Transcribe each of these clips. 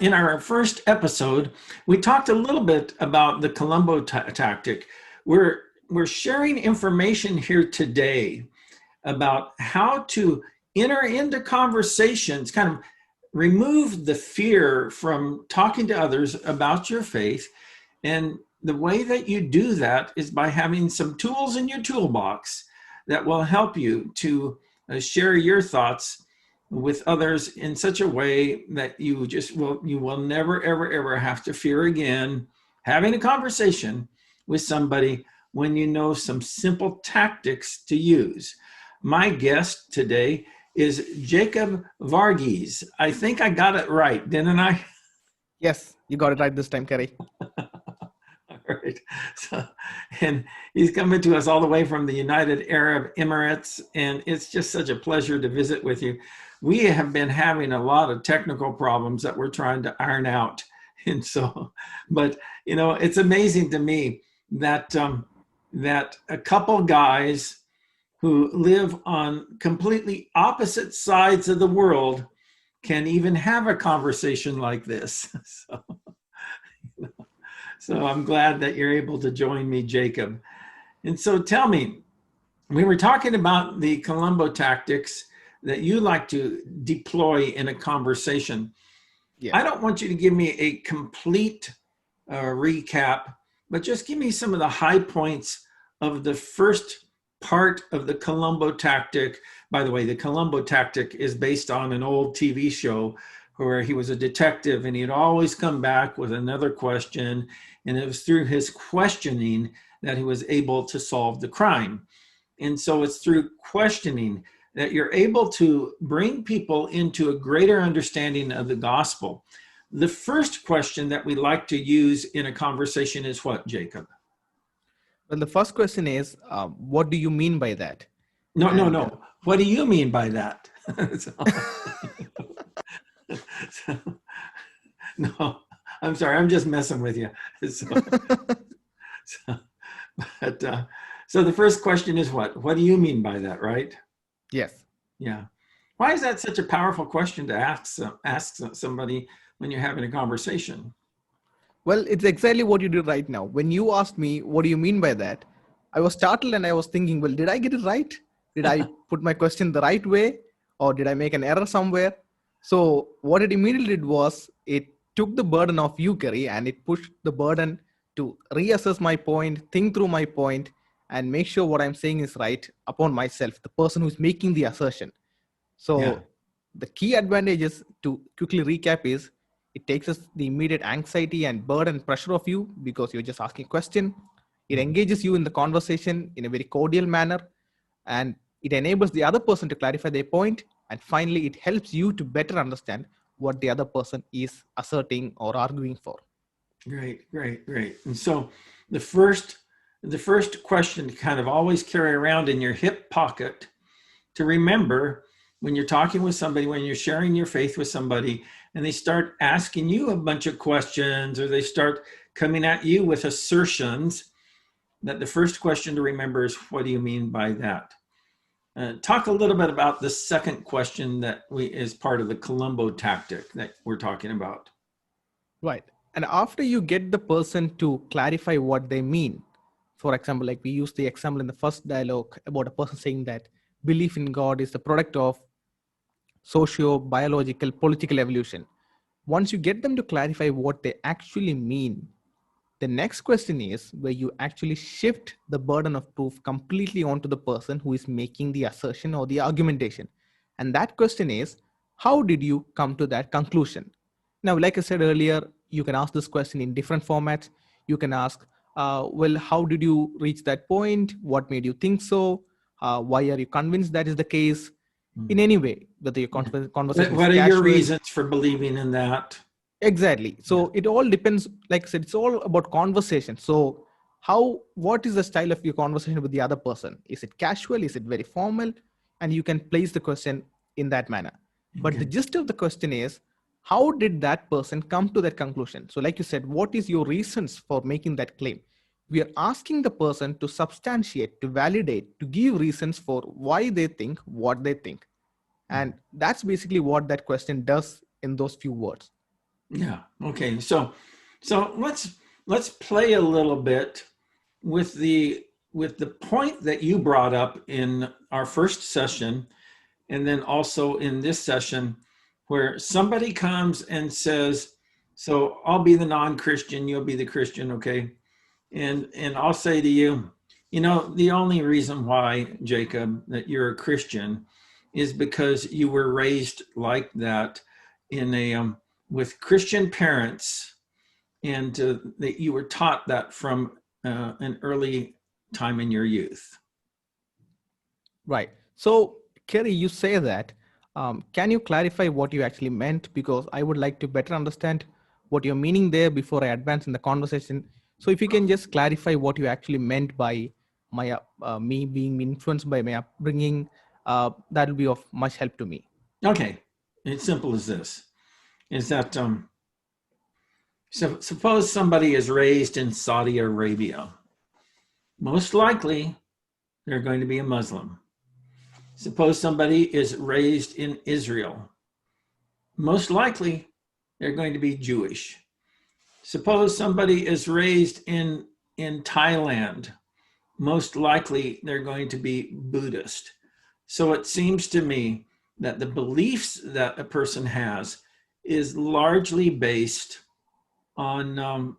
in our first episode, we talked a little bit about the Columbo tactic. We're sharing information here today about how to enter into conversations, kind of remove the fear from talking to others about your faith. And the way that you do that is by having some tools in your toolbox that will help you to share your thoughts with others in such a way that you will never, ever have to fear again having a conversation with somebody when you know some simple tactics to use. My guest today is Jacob Varghese. I think I got it right, didn't I? Yes, you got it right this time, Kerry. All right. So, and he's coming to us all the way from the United Arab Emirates, and it's just such a pleasure to visit with you. We have been having a lot of technical problems that we're trying to iron out. And so, but you know, it's amazing to me that that a couple guys who live on completely opposite sides of the world can even have a conversation like this. So I'm glad that you're able to join me, Jacob. And so tell me, we were talking about the Columbo tactics that you like to deploy in a conversation. Yeah. I don't want you to give me a complete recap, but just give me some of the high points of the first part of the Columbo tactic. By the way, the Columbo tactic is based on an old TV show where he was a detective and he'd always come back with another question. And it was through his questioning that he was able to solve the crime. And so it's through questioning that you're able to bring people into a greater understanding of the gospel. The first question that we like to use in a conversation is what, Jacob? Well, the first question is, what do you mean by that? No. What do you mean by that? No, I'm sorry. I'm just messing with you. So the first question is what? What do you mean by that, right? Yes. Yeah. Why is that such a powerful question to ask somebody when you're having a conversation? Well, it's exactly what you did right now. When you asked me, what do you mean by that? I was startled and I was thinking, well, did I get it right? Did I put my question the right way? Or did I make an error somewhere? So what it immediately did was it took the burden off you, Kerry, and it pushed the burden to reassess my point, think through my point, and make sure what I'm saying is right upon myself, the person who's making the assertion. So the key advantages to quickly recap is it takes us the immediate anxiety and burden pressure of you because you're just asking a question. It engages you in the conversation in a very cordial manner, and it enables the other person to clarify their point. And finally, it helps you to better understand what the other person is asserting or arguing for. Great. And so the first question to kind of always carry around in your hip pocket to remember when you're talking with somebody, when you're sharing your faith with somebody, and they start asking you a bunch of questions or they start coming at you with assertions, that the first question to remember is, what do you mean by that? Talk a little bit about the second question that is part of the Columbo tactic that we're talking about. Right. And after you get the person to clarify what they mean, for example, like we used the example in the first dialogue about a person saying that belief in God is the product of socio-biological, political evolution. Once you get them to clarify what they actually mean, the next question is where you actually shift the burden of proof completely onto the person who is making the assertion or the argumentation. And that question is, how did you come to that conclusion? Now, like I said earlier, you can ask this question in different formats. You can ask, well, how did you reach that point? What made you think so? Why are you convinced that is the case? In any way, whether your conversation What is are your casual. reasons for believing in that? Exactly. So it all depends, like I said, it's all about conversation. So what is the style of your conversation with the other person? Is it casual? Is it very formal? And you can place the question in that manner. But the gist of the question is, how did that person come to that conclusion? So like you said, what is your reasons for making that claim? We are asking the person to substantiate, to validate, to give reasons for why they think what they think. And that's basically what that question does in those few words. Yeah. Okay. So let's play a little bit with the point that you brought up in our first session, and then also in this session, where somebody comes and says, "So I'll be the non-Christian, you'll be the Christian, okay?" And I'll say to you, the only reason why, Jacob, that you're a Christian is because you were raised like that in a with Christian parents, and that you were taught that from an early time in your youth. Right. So, Kerry, you say that. Can you clarify what you actually meant? Because I would like to better understand what you're meaning there before I advance in the conversation. So, if you can just clarify what you actually meant by my me being influenced by my upbringing, that will be of much help to me. Okay, it's simple as this: is that so suppose somebody is raised in Saudi Arabia. Most likely, they're going to be a Muslim. Suppose somebody is raised in Israel. Most likely, they're going to be Jewish. Suppose somebody is raised in Thailand. Most likely, they're going to be Buddhist. So it seems to me that the beliefs that a person has is largely based on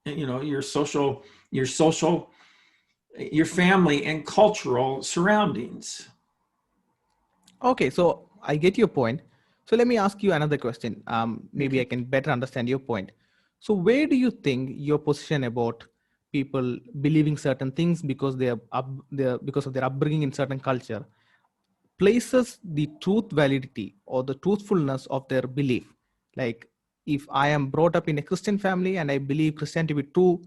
your social, your family and cultural surroundings. Okay, so I get your point. So let me ask you another question. Maybe I Okay. can better understand your point. So where do you think your position about people believing certain things because because of their upbringing in certain culture places the truth validity or the truthfulness of their belief? Like, if I am brought up in a Christian family and I believe Christianity to be true,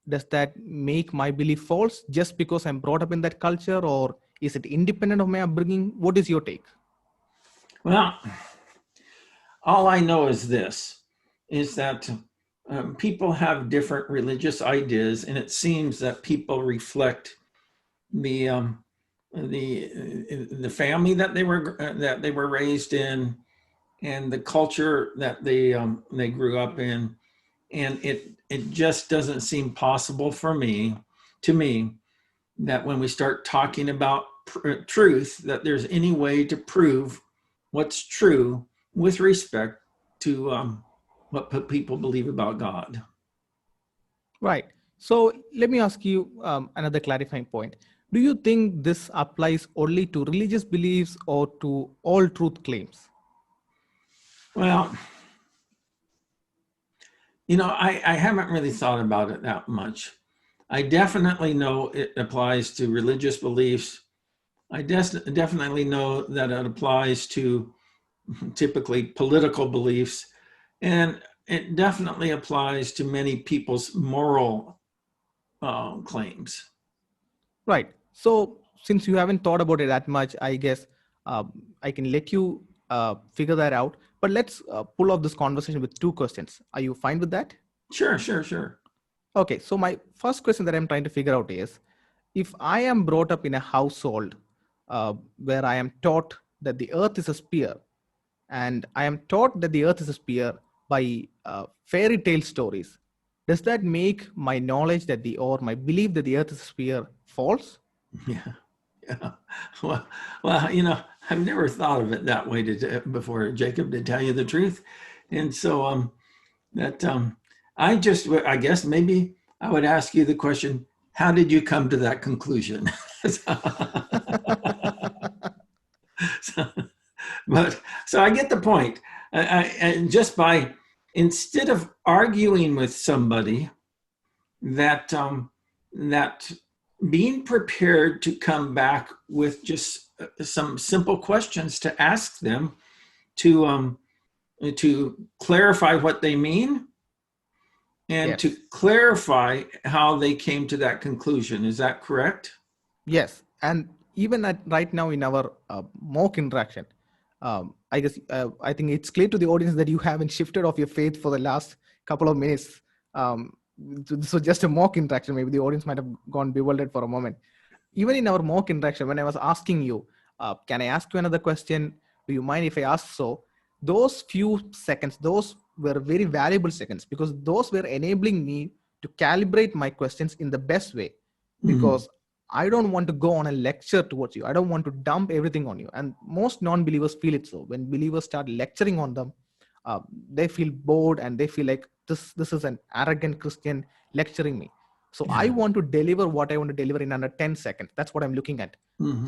does that make my belief false just because I'm brought up in that culture, or is it independent of my upbringing? What is your take? Well, all I know is this: is that people have different religious ideas, and it seems that people reflect the the family that they were raised in, and the culture that they grew up in, and it just doesn't seem possible to me that when we start talking about truth, that there's any way to prove what's true with respect to what people believe about God. Right. So let me ask you another clarifying point. Do you think this applies only to religious beliefs or to all truth claims? Well, I haven't really thought about it that much. I definitely know it applies to religious beliefs. I definitely know that it applies to typically political beliefs, and it definitely applies to many people's moral claims. Right. So since you haven't thought about it that much, I guess I can let you figure that out. But let's pull off this conversation with two questions. Are you fine with that? Sure, sure, sure. Okay. So my first question that I'm trying to figure out is, if I am brought up in a household where I am taught that the earth is a sphere, and I am taught that the earth is a sphere by fairy tale stories, does that make my knowledge or my belief that the earth is a sphere false? Yeah, yeah. Well, I've never thought of it that way before, Jacob, to tell you the truth. And so that I guess maybe I would ask you the question: how did you come to that conclusion? so, but so I get the point. And just by instead of arguing with somebody, that that being prepared to come back with just some simple questions to ask them to to clarify what they mean and to Yes. clarify how they came to that conclusion. Is that correct? Yes. And even right now in our mock interaction, I think it's clear to the audience that you haven't shifted off your faith for the last couple of minutes. Um, so just a mock interaction. Maybe the audience might have gone bewildered for a moment. Even in our mock interaction, when I was asking you, can I ask you another question? Do you mind if I ask so? Those few seconds, those were very valuable seconds, because those were enabling me to calibrate my questions in the best way. Because I don't want to go on a lecture towards you. I don't want to dump everything on you. And most non-believers feel it so. When believers start lecturing on them, they feel bored and they feel like this is an arrogant Christian lecturing me. So I want to deliver what I want to deliver in under 10 seconds. That's what I'm looking at.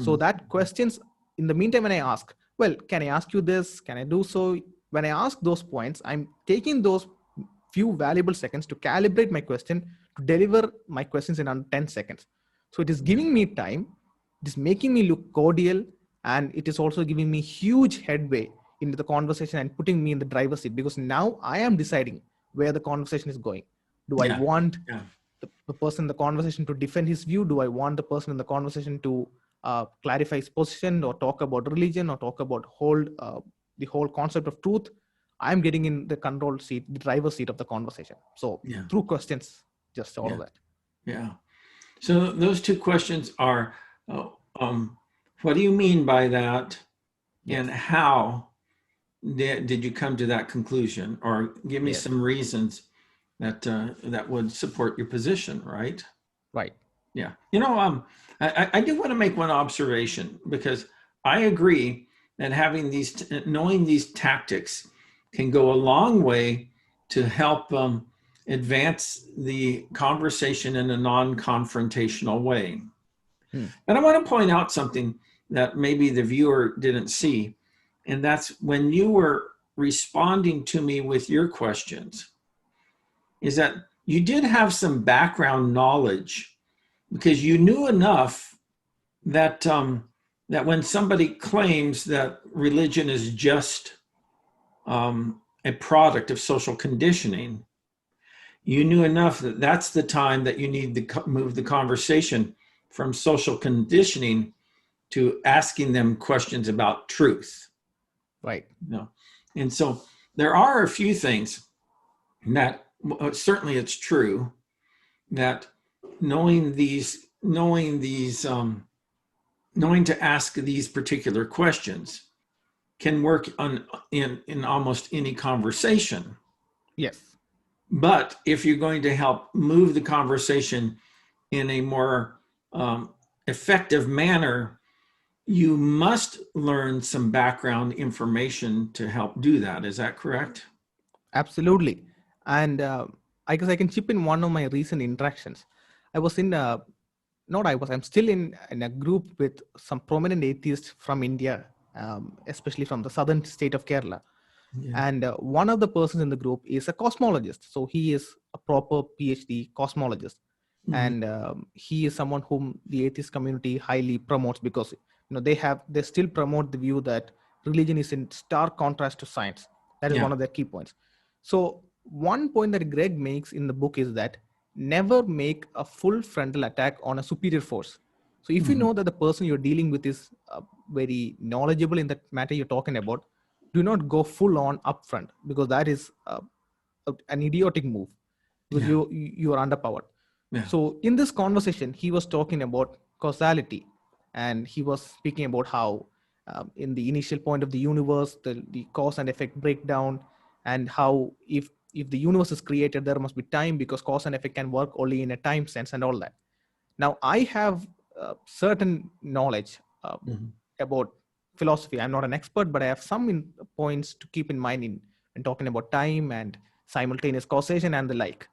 So that questions, in the meantime, when I ask, well, can I ask you this? Can I do so? When I ask those points, I'm taking those few valuable seconds to calibrate my question, to deliver my questions in under 10 seconds. So it is giving me time, it is making me look cordial, and it is also giving me huge headway into the conversation and putting me in the driver's seat, because now I am deciding where the conversation is going. Do I want the person in the conversation to defend his view? Do I want the person in the conversation to clarify his position, or talk about religion, or talk about the whole concept of truth? I'm getting in the control seat, the driver's seat of the conversation. So through questions, just all of that. Yeah. So those two questions are, what do you mean by that? And how did you come to that conclusion? Or give me some reasons that that would support your position, right? Right. Yeah. You know, I do want to make one observation, because I agree that having knowing these tactics can go a long way to help advance the conversation in a non-confrontational way. But I want to point out something that maybe the viewer didn't see, and that's when you were responding to me with your questions, is that you did have some background knowledge, because you knew enough that that when somebody claims that religion is just a product of social conditioning, you knew enough that that's the time that you need to move the conversation from social conditioning to asking them questions about truth. Right. No. And so there are a few things that certainly it's true that knowing to ask these particular questions can work in almost any conversation. Yes. But if you're going to help move the conversation in a more effective manner, you must learn some background information to help do that. Is that correct? Absolutely. And I guess I can chip in one of my recent interactions. I was in I'm still in a group with some prominent atheists from India, especially from the southern state of Kerala. And one of the persons in the group is a cosmologist. So he is a proper PhD cosmologist. And he is someone whom the atheist community highly promotes, because they still promote the view that religion is in stark contrast to science. That is one of their key points. So one point that Greg makes in the book is that never make a full frontal attack on a superior force. So if you know that the person you're dealing with is very knowledgeable in that matter you're talking about, do not go full on upfront, because that is an idiotic move, because you are underpowered. So in this conversation, he was talking about causality, and he was speaking about how in the initial point of the universe, the cause and effect breakdown, and how if the universe is created, there must be time, because cause and effect can work only in a time sense and all that. Now, I have certain knowledge about philosophy. I'm not an expert, but I have some points to keep in mind in talking about time and simultaneous causation and the like.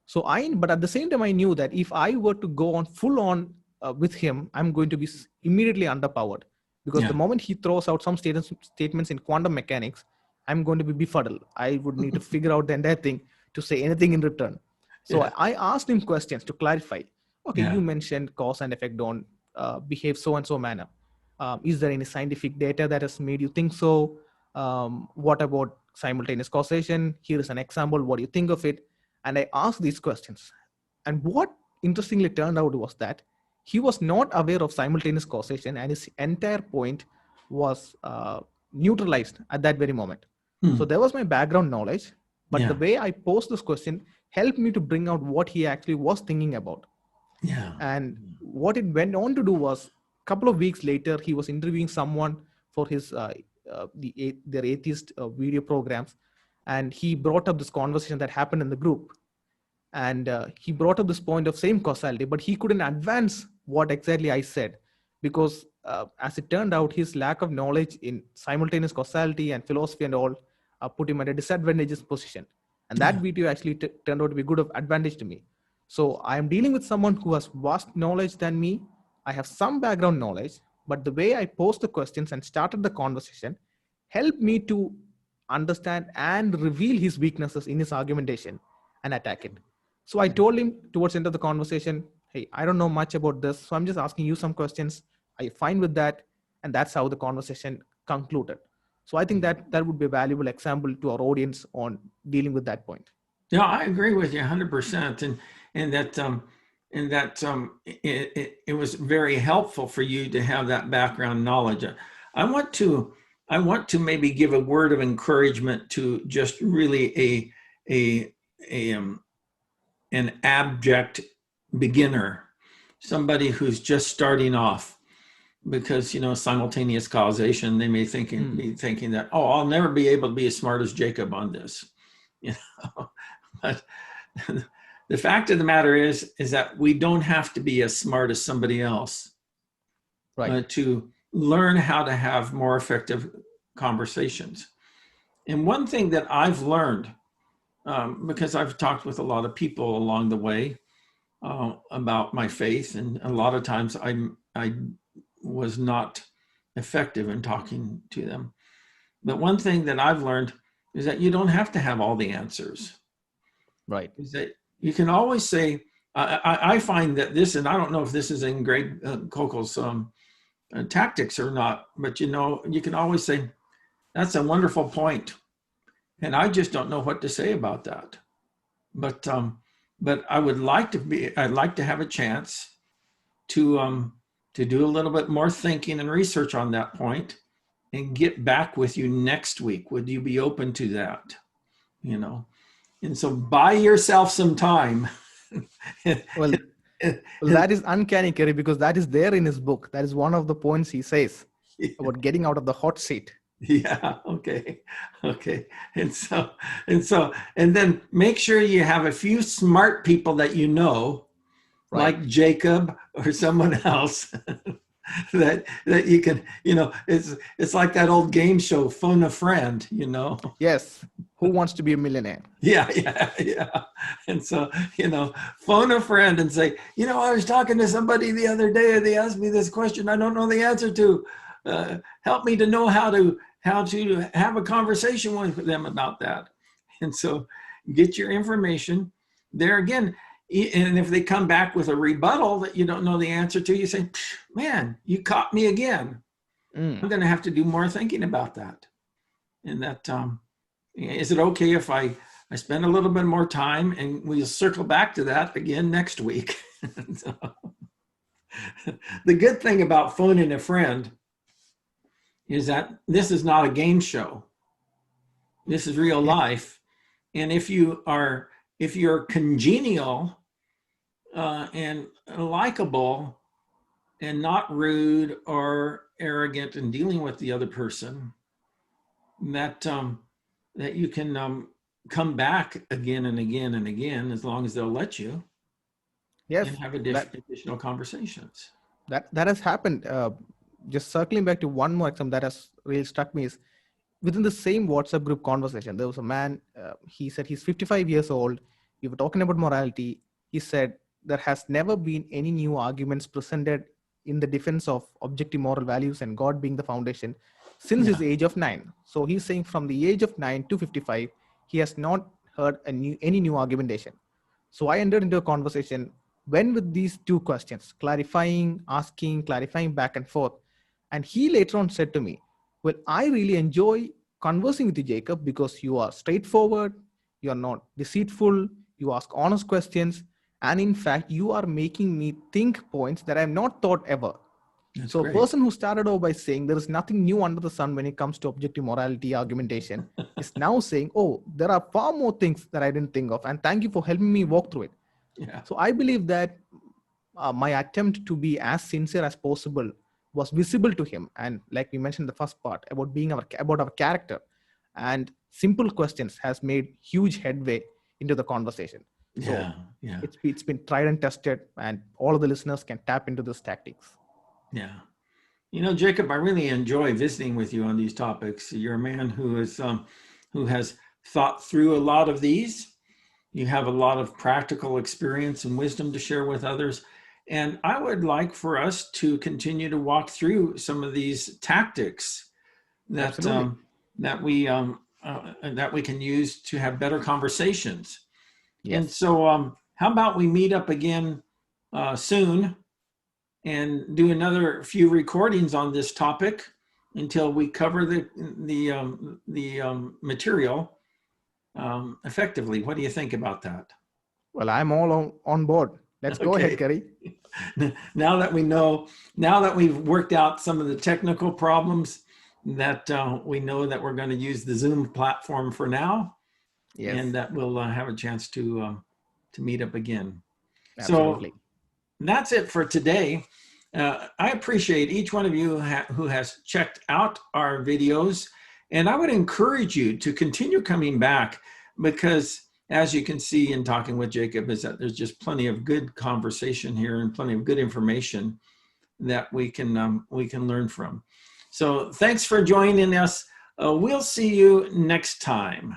So but at the same time, I knew that if I were to go on full on with him, I'm going to be immediately underpowered, because the moment he throws out some statements in quantum mechanics, I'm going to be befuddled. I would need to figure out the entire thing to say anything in return. So I asked him questions to clarify. Okay, you mentioned cause and effect don't behave so and so manner. Is there any scientific data that has made you think so? What about simultaneous causation? Here is an example. What do you think of it? And I asked these questions. And what interestingly turned out was that he was not aware of simultaneous causation, and his entire point was neutralized at that very moment. So there was my background knowledge, but the way I posed this question helped me to bring out what he actually was thinking about. And what it went on to do was, a couple of weeks later, he was interviewing someone for his their atheist video programs. and he brought up this conversation that happened in the group. And he brought up this point of same causality, but he couldn't advance what exactly I said, because as it turned out, his lack of knowledge in simultaneous causality and philosophy and all put him at a disadvantageous position. And that video actually turned out to be good of advantage to me. So I am dealing with someone who has vast knowledge than me. I have some background knowledge, but the way I posed the questions and started the conversation helped me to understand and reveal his weaknesses in his argumentation and attack it. So I told him towards the end of the conversation, hey, I don't know much about this, so I'm just asking you some questions. Are you fine with that? And that's how the conversation concluded. So I think that would be a valuable example to our audience on dealing with that point. Yeah, I agree with you 100%. It was very helpful for you to have that background knowledge. I want to maybe give a word of encouragement to just really an abject beginner, somebody who's just starting off, because simultaneous causation, they may be thinking that, oh, I'll never be able to be as smart as Jacob on this, but the fact of the matter is that we don't have to be as smart as somebody else, right, to learn how to have more effective conversations. And one thing that I've learned, because I've talked with a lot of people along the way about my faith, and a lot of times I was not effective in talking to them. But one thing that I've learned is that you don't have to have all the answers. Right. Is that you can always say, I find that this, and I don't know if this is in Greg Koukl's tactics or not, but you can always say, that's a wonderful point, and I just don't know what to say about that. But I'd like to have a chance to do a little bit more thinking and research on that point and get back with you next week. Would you be open to that? And so buy yourself some time. Well, that is uncanny, Kerry, because that is there in his book. That is one of the points he says about getting out of the hot seat. Yeah. Okay. And then make sure you have a few smart people that Right. like Jacob or someone else that you can, it's like that old game show, Phone a Friend, Yes. Who wants to be a millionaire? Yeah. And so, phone a friend and say, I was talking to somebody the other day and they asked me this question I don't know the answer to. Help me to know how to have a conversation with them about that. And so get your information there again. And if they come back with a rebuttal that you don't know the answer to, you say, man, you caught me again. I'm going to have to do more thinking about that. And that, is it okay if I spend a little bit more time, and we'll circle back to that again next week? So, the good thing about phoning a friend is that this is not a game show. This is real life. And if you're congenial and likable and not rude or arrogant in dealing with the other person, that you can come back again and again and again, as long as they'll let you. Yes, and have additional conversations. That has happened. Just circling back to one more example that has really struck me is within the same WhatsApp group conversation, there was a man, he said he's 55 years old. We were talking about morality. He said there has never been any new arguments presented in the defense of objective moral values and God being the foundation since his age of 9. So he's saying from the age of 9 to 55, he has not heard any new argumentation. So I entered into a conversation when with these two questions, clarifying back and forth. And he later on said to me, well, I really enjoy conversing with you, Jacob, because you are straightforward, you are not deceitful, you ask honest questions, and in fact, you are making me think points that I have not thought ever. That's so great. A person who started off by saying there is nothing new under the sun when it comes to objective morality argumentation is now saying, oh, there are far more things that I didn't think of, and thank you for helping me walk through it. Yeah. So I believe that my attempt to be as sincere as possible was visible to him. And like we mentioned in the first part about being about our character. and simple questions has made huge headway into the conversation. So Yeah. it's been tried and tested, and all of the listeners can tap into these tactics. Yeah. Jacob, I really enjoy visiting with you on these topics. You're a man who has thought through a lot of these. You have a lot of practical experience and wisdom to share with others. And I would like for us to continue to walk through some of these tactics that Absolutely. that we can use to have better conversations. And Yes. so, how about we meet up again soon and do another few recordings on this topic until we cover the material effectively. What do you think about that? Well, I'm all on board. Let's go ahead, Okay. Kerry. Now that we know, now that we've worked out some of the technical problems, that we know that we're going to use the Zoom platform for now, Yes. and that we'll have a chance to meet up again. Absolutely. So that's it for today. I appreciate each one of you who has checked out our videos, and I would encourage you to continue coming back, because as you can see in talking with Jacob, is that there's just plenty of good conversation here and plenty of good information that we can learn from. So thanks for joining us. We'll see you next time.